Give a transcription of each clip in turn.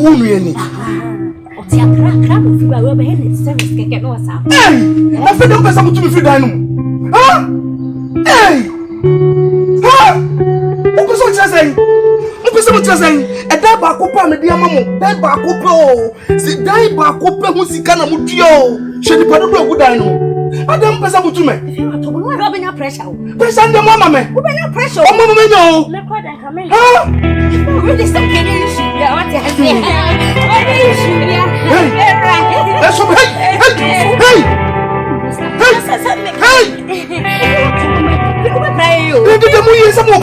unu yeni. Oti akra mu fi ba we be he service keke no wasa. Na fe dem pesa mutu mi fi dan no. Ha? Ha? O ko so chese. O pesa mutu chese. E dai ba ko pa me dia mamo. Dai ba ko pe o. Si dai ba ko pe hu sika na mutu yo. She di pa do go dan no. Adam pesa mutu me. To no we be na pressure. Pressure dem mama me. We be na pressure. O mama me no. Me kwa dan come. Ha? Really some kid issue. Yeah, what you say? What issue? Yeah. Let's go. Hey. Did the moon some more?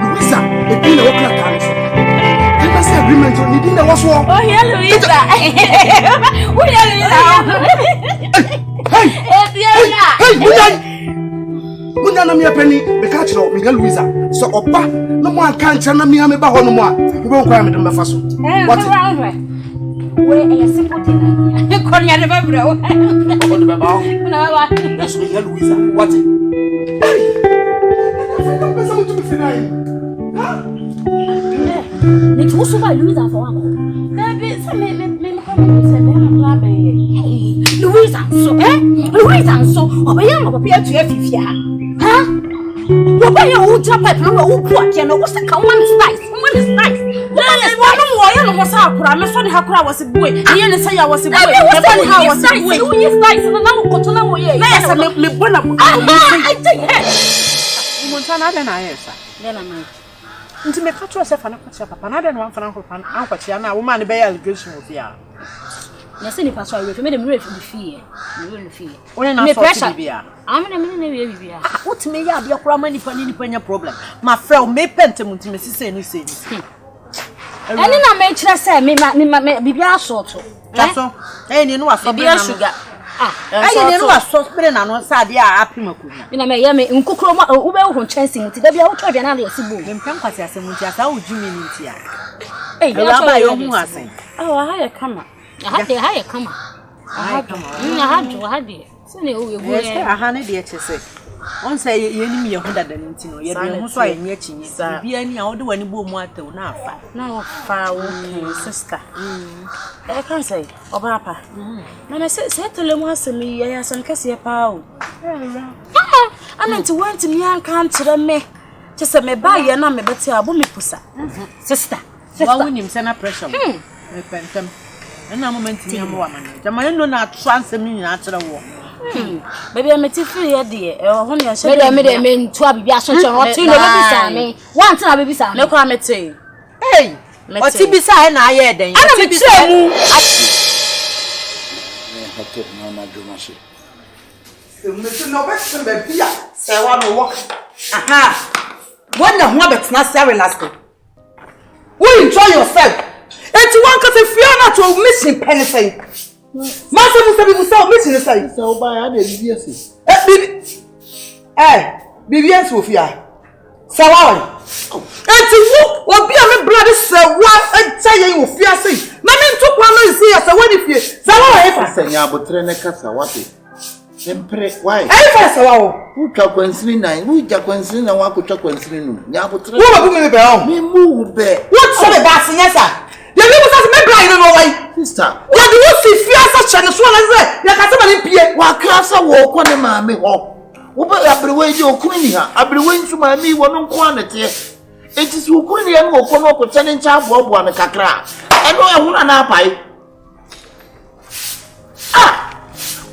Luisa, the dinner o'clock. That's the agreement on the dinner was war. Oh, yeah, Luisa. Hey, Muna na miya penny, me catch no, me Luisa. So opa, no more can't na miya me ba hono mo a. We won't cry me dem fa so. What? We a simple thing. You call ya never bro. What the baba? No wa. That's me Luisa. What? Hey. Don't be so to be finai. Huh? Me too so by Luisa for one. Baby, say me come say me na Hey, Luisa so Luisa so obeya mo papa atu afifia. Huh? Why are you dropping no what you know what's the one is nice. One is nice. One no was akura me so the hakura was a boy. You say I was a boy. The how was a boy. You is nice and now kotona mo ye. Yes, me bona. I think Montana then I answer. then am Nti me catch yourself and papa na den wan fa na kopan ankwachia na woman be allegation of ya. na se ni pastor we me dem re fi fie me fie Onye na so bibia. am na me na we bibia Wotime ya bia kura ma nipa nya problem. Ma frɛ o me pentem nti me sise ni se ni. eni na me kire se me bibia asoto Taso ni no aso bibia sugar ni no aso spere na no sa de a apima kunya. me na me ya me nkukuro wo be ho chance nti da bia wo twa bia na ya sibo Me mpem kwase asemu nti asa wo jimi ni nti a. Awurama yo hu asen. Ha ya kama ha ya kama ha de se ne o yegu e aha ne de chese on say ye ni me hu dada nti no ye de hu so ayenye chinyi bia ni a wo de wani bo mu ataw na afa na fa wo sister e kan say obrapa na me se telemu asemi ye asem kase pa o ananti want me an kan kire me chese me ba ye na me beti abo me pusa sister wa wunim se na pressure me pentem na moment ni am wa mane jamane no na transem ni na kire wo baby me ti free here de e ho ne hye me ntu abibia so che ho ti no be bisa me want na be bisa me kwa me te hey o ti bisa he na aye den ana me kire mu hotel na na do mache me ti no be se be bia se wa no wo aha wonna ho abetna se relax we enjoy yourself eti wan ka se fiona to mission penisay Masa musa mission say so ba ya de bibia si bibia Sofia sawa eti wo obi a me blood se wa entaye ofia say na me ntokwa no isi ya se wani fie sawa e fa senya abotre ne kasa wate sempre why e fa sawa wo utwa kwansini nan uja kwansini na wakutwa kwansini no nya abotre wo ba bu me be o me mu be what so be ba sinyasa ye me musa se me blind no why sister what do you see fiasa chane so na ze ya ka se ba ni pie wa krasa wo ko ne maame ho wo ba abrewe je okun ni ha abrewe nsu maame wo no nko anete enti si okun ni ya no ko no ko chane ncha aboabo na kakra eno ehuna na apai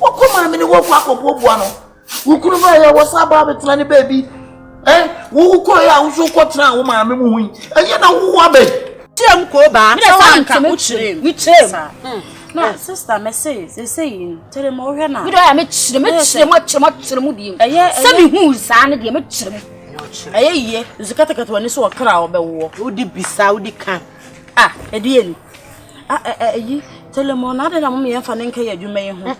wo ko maame ni wo ko akoboabo no wo kunu ba ya wo saba betena ne baby wo ko ya wo so ko tena wo maame mu hu eye na wo wa be Chim ko ba sawa nka mo chire no sister me say tell me ohwe na bido ya me chire mu di se me hu sa ne de me chire mu aye zikata kata wani so kra wo be wo odi bisa odi kan e de ni ayi tell me na de na mo me yemfa ne nka ya adwuma yi ho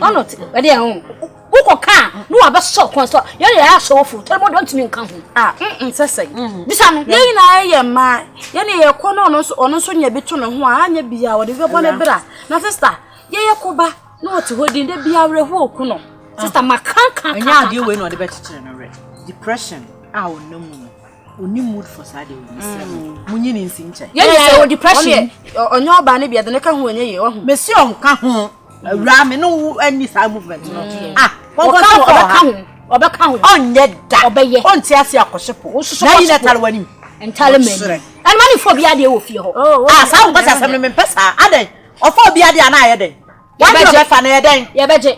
ono e de ho uko ka no aba so kon so ye de ya so fu tell me don't me nka ho sesai bisa no ye na ye ma ye ne ye ko no so nya bi to ne ho anya bia wo de be bo ne bra na sister ye ko ba No to holding the be a whole kuno. Sister Makanka. And now you win on the better children. Depression. I will no more. Only mood for Saturday. Munyin in Sincha. Yeah, depression. On your banner be at the neck when you Monsieur Cajon. Ram no any side movement. Obaka on yet that obey on Tiasia Koshapo. Now you tell when you and tell him. And money for the of you. Ah, some was as a member. Are they? Or for Biadi and I then. Why did you find a day? Yeah, budget.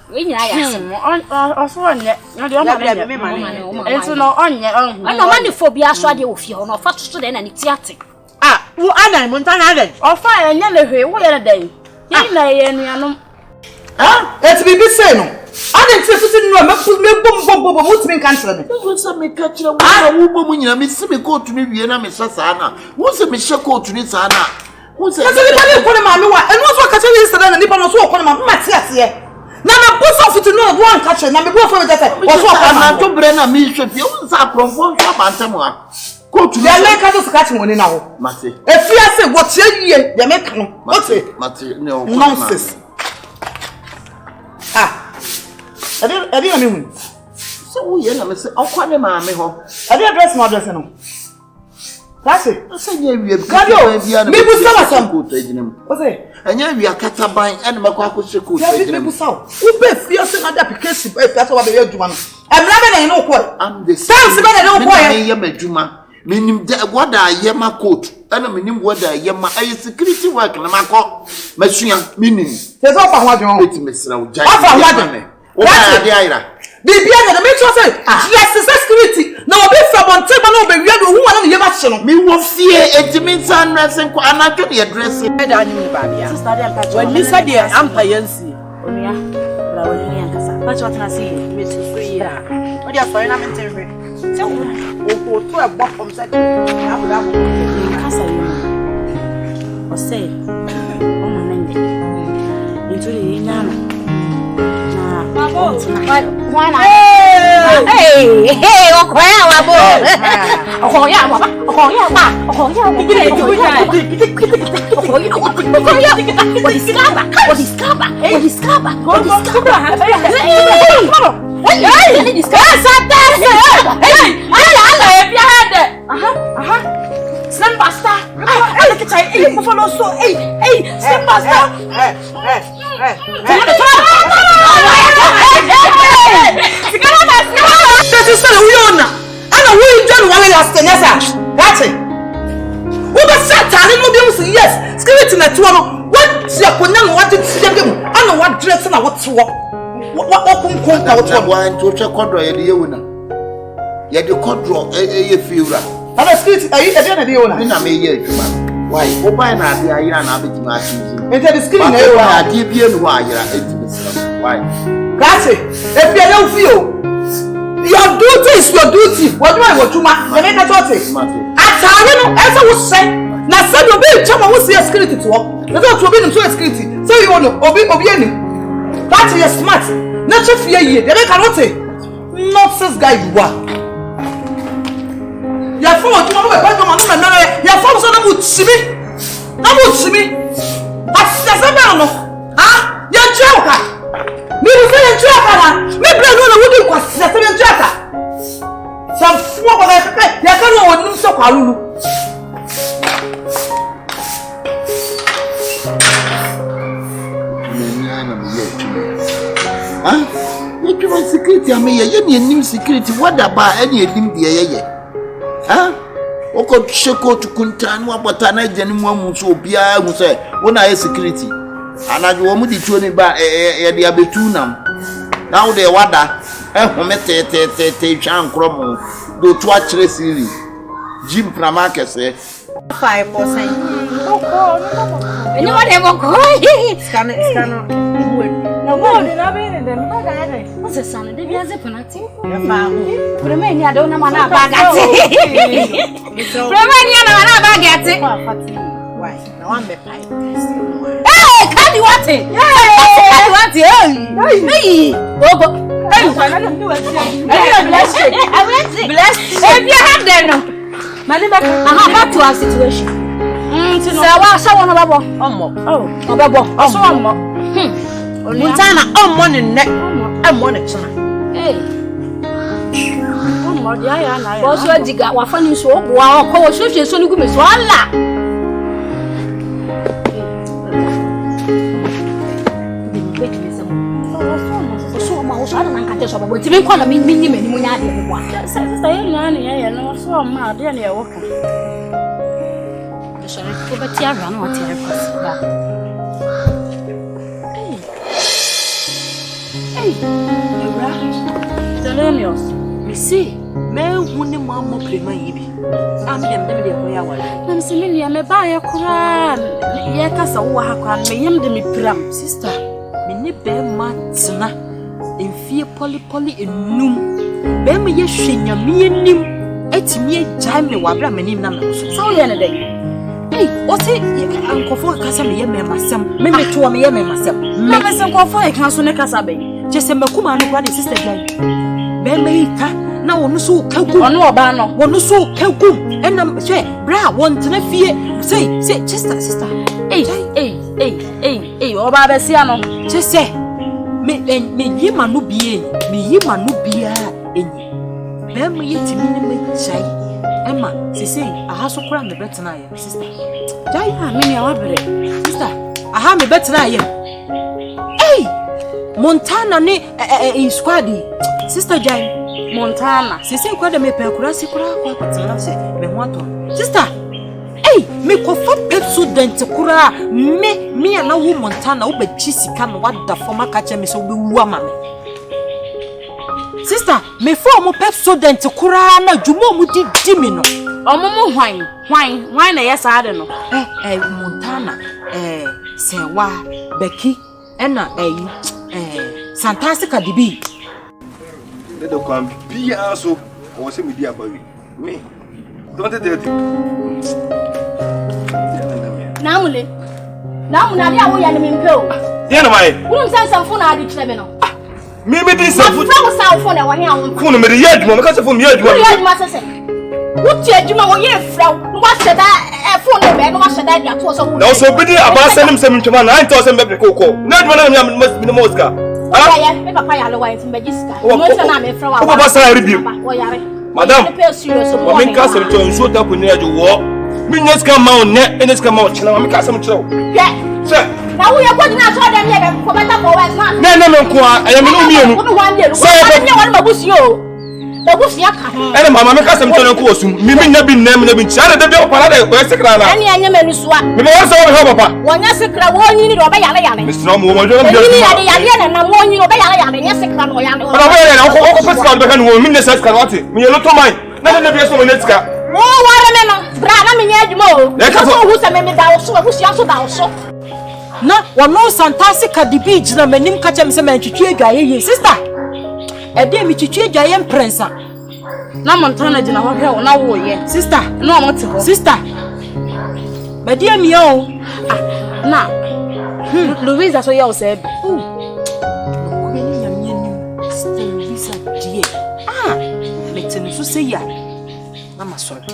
Also on yet. It's no on yet. I know money for Biaswadi of you, no fast student and it's yachting. Ah, who are Montana then? Or fire and yellow here, what are they? Ah, let's be the same. I didn't say put me cancer. What's a me catch a woman? You miss me go to me, Vienna, Miss Sana. What's a Miss Shako to Nizana? What's a mamma? And what's what catching is the Nippon was walking on my here. Now, my boss offer to know one catcher, and I'm going for that. What's what I'm to Brenna Mission? You are from one shop and someone. Go to their lake as catching one now. Matty. If you say what's your they make no nonsense. Ah. I didn't mean. So, yeah, I'm saying, I'll call them. I didn't dress my dress. That's it. I said, yeah, we have some good taking him. What's it? And yeah, we are Catabine and Macquaco Seco. Who bet fierce and other because that's what they do. I'm not no what. I'm the sounds about I don't know Juma. Meaning what I hear my coat. And I mean, what I hear my security work and my coat. Machine meaning. There's all what you want to miss now. That's it. The piano, the make sure say, yes, security. Now, be from on table, no, be real. Who want to hear my me will fear it means I'm dressing. I'm not going to address it. When Lisa, dear, I'm Payansi. That's what I see. Mrs. Free. What are foreign amendment? So, we'll go to a box from second. I will have or say, oh, my name. Into the Nana. Hey, oh, that's it. What was that? Yes, skeleton at one. What's your Kunan? What did see him? I know what dress and what's what. What wine to check Condra and the owner. Yet you control a few. And I speak at the owner. I may why, Oba and I am having my and that is killing a deep why you are why? That's it. If you don't feel your duty is your duty. What do I want to make a daughter? I tell you, as I was saying, now said you'll be a chama who see a security to walk. The doctor will be into a security. So you want to obey any. That's your smart. Not your fear ye. They cannot say. Nonsense guy you are. Your phone, you know, your phone is not to me. Not to me. That's the same. Ah, you're joker. Me say a joker. Me play no would you say a joker. Some four of them. You can't know so called. You give security. I mean, you need security. What about any of them? Huh? Oko sheko to Kunkra no abotana gyanemu so bia hu say wona aye security anajo wo mu di tuo ni ba e de abetu nam now de wada home te twa nkromo do to a kire siri jim prama kese 5%. You want them go? Scan. No more na be in them. What's the son? They be as a penalty. Premenia don't know mana bagati. Premenia na mana bagati. Why? Now I'm be pipe. Hey, can you want it? Hey, want it? Hey. Go. Bless you. If you have them no. Back to our situation. say wa sha won babo. Omo. Oh, obebo. So omo. Montana omo ne ne. Omo ne chena. Hey. Omo dia ya na ya. Bo so ajiga wa fa ni so oboa o ko wo so hwe so ni gu me so ala. So I don't catch up about even call me many money. Sister, you know, so mad, then you're walking. The sheriff, but Tiara, no, Hey, Telemios, me see, me wouldn't mamma play my ebi. I'm them the way I want. I'm saying, I may buy a cram. Yakas, I may him the pram, sister. Me nip them matsna. In fear poly enum. Bema ye shinya me nim. Etimi jam me wabra me nim na so ye na day. Hey, what's it? Uncle for kasa me ye me masem. Me to me ye me masem. Me masem ko for e kan so ne kasa be. Je se makuma no kwa de sister guy. Bema ika na wonu so kagu. Ono oba no. Wonu so kagu. Enam hwe bra won tena fie. Say sister. Hey, oba be sia no. Je se me yima no bie enyi bem yetimi ne me chai ema sisi aha so kura me betena ye sister jai ha me ne awabere sister aha me betena ye Montana ne squad sister jai Montana sisi kwada me pe kura si kura kwa patena se me ho ato sister me kofa pepsodent kura me na wo Montana wo be chisika no wada forma kache me so be wu ama me sister me fo mo pepsodent kura na dwumo mu di me no omo hwan na yes ade no Montana sewa Becky ena Santasika dibi de do kan bia so o se me di abawi me don't tell Namule dia wo ya ne mempe o. Dia na mai. Wonu sansan fo na ade kire me no. Me di sanfo. Ma fo sanfo fo na wo he awon. Fo no me de ye adwuma, me ka se fo me ye adwuma. Ye adwuma sese. Wo ti adwuma wo ye fraw. No wa sheda fo no be no wa sheda dia to so wo. Na so bi di abasa nim se me ntwama na 9000 be koko. Na adwuma na me moska. Ah ya, me papa ya lo wa ntim be jiska. Mo se na me fraw wa. Ko papa sa review. Wo yare. Madam. Mo me ka se me to nso ta ko ni ajo wo. Me nyeska ma on ne eneska ma o chena me ka se me chero. Yeah. Sir. Na wo ye ko dina so dem ye be ko beta ko wa na. Na nko a aya me no mienu. Wo no wan ye. Sir, me won mabusi o. Mabusi aka he. Ene mama me ka se me chero ko osum. Me nya bi nna me na bi ncha na de bi o para da ko sekra na. Ene anya me nusuwa. Me mo so wo papa. Wonya sekra wo nyini do be yale. Mr. Mo mo jo bi. Nyini yale na wo nyini do be yale nya sekra no yale. Ona bo yale ko pesa do be kan wo mi ne sekra wati. Me ye loto mai. Na de bi so mo netika. Wo ware me no. Bra na me nya adwuma o. So hu se me da wo so abusia so da wo so. Na wono Santasika dibi gina manim ka che me se mantwitwe adwaye ye sister ede mi twitwe adwaye mprensa na Montana gina ho hwe na wo ye sister na o mote ho sister badia mi o na Luisa so ye o se bi ko ni nyam nyam sister Luisa die me tenu so se ya na masori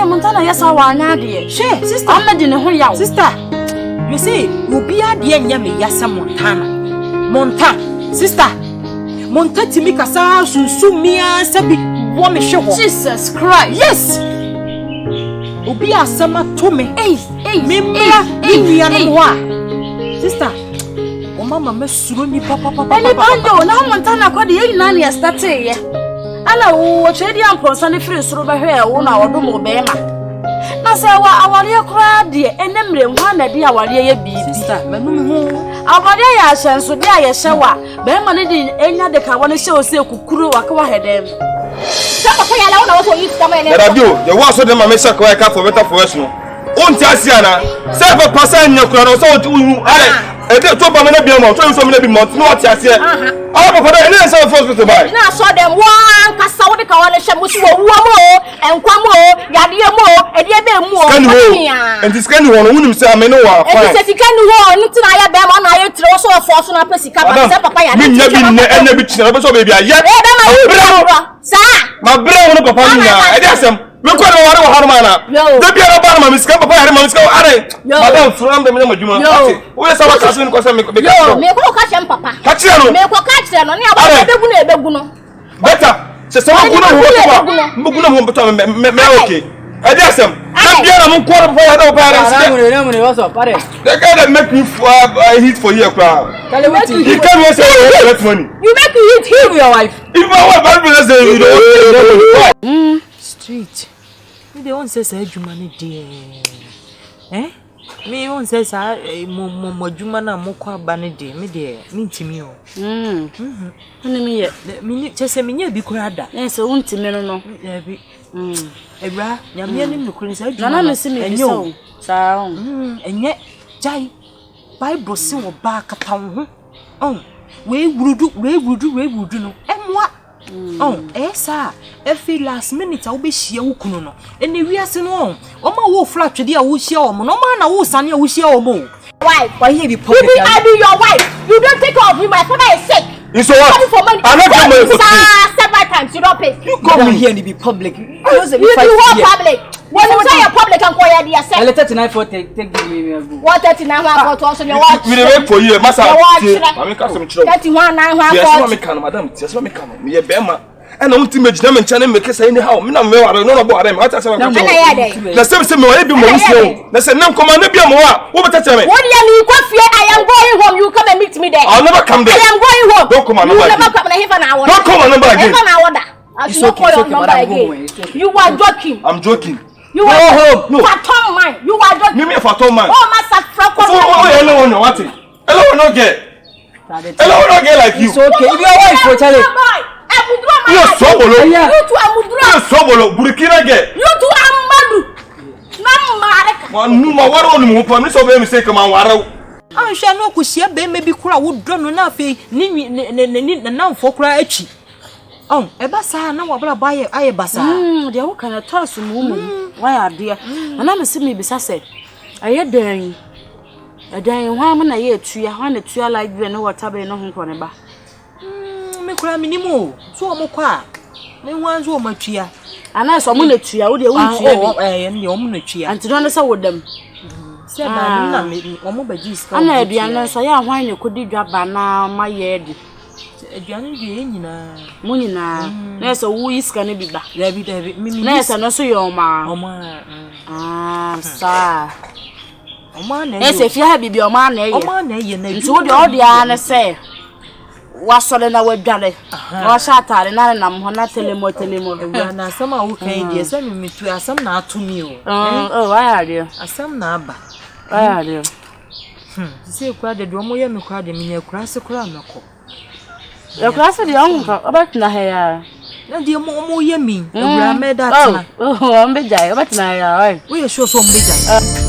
Montana yes I want ade. She sister I'm de ne ho yawo. Sister you see obi ade anya me yasa Montana sister Monta timi kasa sunsun mia sabi wo me hwe ho. Jesus Christ. Yes. Obi asama to me. Me nua no wa. Sister o mama me suro ni papa. Eni bando na Montana kwa de yina na start ye. Ala wo chedi amponsa ne free soro behwe wo na wodomo be ma na se wa aware kra de enemre nwa na de aware ye bibi sister manum ho aware ya hyenso de aye hyewa be ma ne de enya de ka wona hye o se kukuru wakawa hedem se papa ya la wo na wo so yi tama ene radio ye wa so de ma me shaka wa ka for better for us no on ti asiana se papa sa nya kura no so wu ede to ba me na bia mo so me na bi mo no ati ase ah papa da ene se hospital bai na so dem wan kasa wo de ka wona hye mo so wo mo enkwa mo yade mo ede be mu o and this can one wunim se amene wa fine and this can one nti na ya be ma na ya tire so for so na pesi ka ba se papa ya de nya bi ne ene bi tire be so be bia ya e be ma wu sa ma bre wona papa ni na ede asem Me ko na ware wa harmana. Da biya ba na miska papa yare miska are. Madam from the me majuma. Wo ya sawa kaso ni ko se me be. Yo, me ko ka chem papa. Ka kire no. Me ko ka kire no, ni aba ebegu no ebegu no. Better. Se sawa guna ho to. Mo guna ho beto me okay. I just am. Da biya na mo ko papa yare papa yare. No, what's up? Pare. The guy that make me hit for you crowd. He came here say get money. You make you hit him Your wife. If I want bad business say you don't. Street. Me dey want say adwuma ne dey. Me want say mo adwuma na mo kwa ba ne dey. Me dey me ntimi o. me ye. Me chese me nya bi kura da. Yes, so untimi no. Ya bi. Ebra, nyame ne me kura say adwuma. Na me se me bi so. Sa enye jai. Bible say wo ba kata wo ho. We wurudu no. Emwa. Esa. Every last minute I will be share wo kunu no. Ene wiase no. Oma wo flat twede a wo share o mo. No ma na wo sane a wo share o mo. Why? Why here be public? I be your wife. You don't take care of me. My father is sick. It's so what? I not get money for several times. You don't pay. You come here and be public. You do what public? When you say you're public and call you yourself. I let 39 for take give me. What 39 for to also your watch? We dey wait for you, massa. I mean, cast some trouble. 31 9 for. Yes, me can, madam. Yes, me can. Me be ma. And I want to imagine them and channel make say anyhow. Me na me wa no about them. What I say. Na ya dey. Na say me wa be mo nso. Na say nam command be mo wa. Wo better tell me. What you mean go fear I am going home. You come and meet me there. I'll never come there. I am going home. Don't come on number again. You never come na heaven I want. Don't come on number again. Heaven I want. It's okay, You are joking. I'm joking. You are home. No. Phantom man. You are joking. Me phantom man. Oh, master Franco. Oh, hello no what? Hello no get. Hello no get like you. It's okay. If your wife for tell it. You sobolo. You too amudura. You sobolo. Burkina get. You too amadu. Namareka. Manu ma waro no mo pa me so be me say come waro. Hwe no ko hia be me bi kura wo dro no na fe ni na mfo kura achi. Eba sa na wabra baye aye basa. De wo kana toss mu. Why ade? Na me se me bisa se. Aye dan. Adan ho am na ye tua, ho na tua like be no water be no ho ko ne ba. Me kura minimo. So o mo kwa. Me wan so o matua. Ana so mo na tua, wo de wo tua bi. Ne o mo na tua. Anti no se wo dem. Se na me o mo ba ji ska. Ana aduane so ya hwan ne kodi dwaba na ma ye de. Aduane de nyina. Mo nyina. Na so wo iska ne bi ba. David mimi. Na so no so yo ma. Sa. Oma na. Ese fi ha bibi oma na ye. Oma na ye na. Nti wo de o de ana se. Wasole na wadware. Wa sha atare na nam ho na telemo. Na asam a wo kan de se me tu asam na atumi o. Why are you? Asam na aba. Why are you? Se kwa de do mo ye me kwa de me nya kura se kura na ko. Your class de onka about na here. Na de mo ye mi. Awurama da tena. Oh, am be jai about na here. We sure so am be jai.